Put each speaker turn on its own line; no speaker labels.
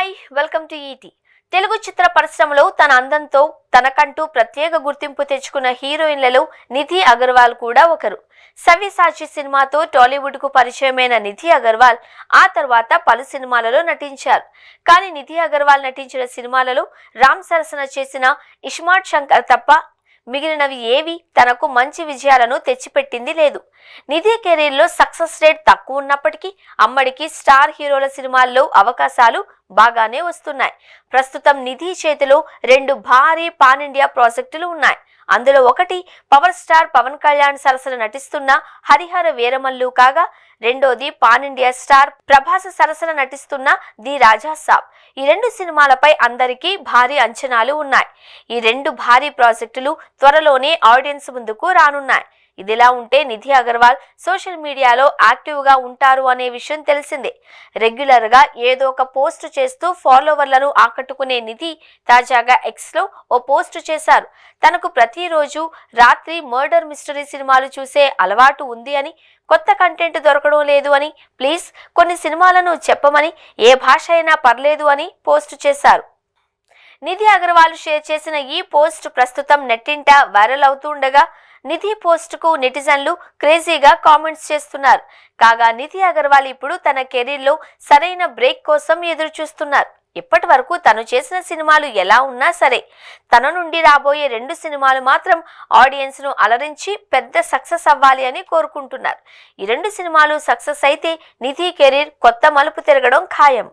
Hi welcome to ET. Telugu చిత్ర పరిశ్రమలో తన అందంతో తనకంటూ ప్రత్యేక గుర్తింపు తెచ్చుకున్న హీరోయిన్లలో నిధి అగర్వాల్ కూడా ఒకరు. సవ్యసాచి సినిమాతో టాలీవుడ్ కు పరిచయమైన నిధి అగర్వాల్ ఆ తర్వాత పలు సినిమాలలో నటించారు. కానీ నిధి అగర్వాల్ నటించిన సినిమాలలో రామ్ సరసన చేసిన ఇస్మార్ట్ శంకర్ తప్ప మిగిలినవి ఏవి తనకు మంచి విజయాలను తెచ్చిపెట్టింది లేదు. నిధి కెరీర్లో సక్సెస్ రేట్ తక్కువ ఉన్నప్పటికీ అమ్మడికి స్టార్ హీరోల సినిమాల్లో అవకాశాలు బాగానే వస్తున్నాయి. ప్రస్తుతం నిధి చేతిలో 2 భారీ పాన్ ఇండియా ప్రాజెక్టులు ఉన్నాయి. అందులో ఒకటి పవర్ స్టార్ పవన్ కళ్యాణ్ సరసన నటిస్తున్న హరిహర వీరమల్లు కాగా, రెండోది పాన్ ఇండియా స్టార్ ప్రభాస్ సరసన నటిస్తున్న ది రాజా సాబ్. ఈ 2 సినిమాలపై అందరికీ భారీ అంచనాలు ఉన్నాయి. ఈ 2 భారీ ప్రాజెక్టులు త్వరలోనే ఆడియన్స్ ముందుకు రానున్నాయి. ఇదిలా ఉంటే నిధి అగర్వాల్ సోషల్ మీడియాలో యాక్టివ్గా ఉంటారు అనే విషయం తెలిసిందే. రెగ్యులర్గా ఏదో ఒక పోస్ట్ చేస్తూ ఫాలోవర్లను ఆకట్టుకునే నిధి తాజాగా ఎక్స్లో ఓ పోస్ట్ చేశారు. తనకు ప్రతిరోజు రాత్రి మర్డర్ మిస్టరీ సినిమాలు చూసే అలవాటు ఉంది అని, కొత్త కంటెంట్ దొరకడం లేదు అని, ప్లీజ్ కొన్ని సినిమాలను చెప్పమని, ఏ భాష అయినా పర్లేదు అని పోస్ట్ చేశారు. నిధి అగర్వాల్ షేర్ చేసిన ఈ పోస్ట్ ప్రస్తుతం నెట్టింట వైరల్ అవుతుండగా, నిధి పోస్ట్ కు నెటిజన్లు క్రేజీగా కామెంట్స్ చేస్తున్నారు. కాగా నిధి అగర్వాల్ ఇప్పుడు తన కెరీర్లో సరైన బ్రేక్ కోసం ఎదురు చూస్తున్నారు. ఇప్పటి వరకు తను చేసిన సినిమాలు ఎలా ఉన్నా సరే, తన నుండి రాబోయే 2 సినిమాలు మాత్రం ఆడియన్స్ ను అలరించి పెద్ద సక్సెస్ అవ్వాలి అని కోరుకుంటున్నారు. ఈ 2 సినిమాలు సక్సెస్ అయితే నిధి కెరీర్ కొత్త మలుపు తిరగడం ఖాయం.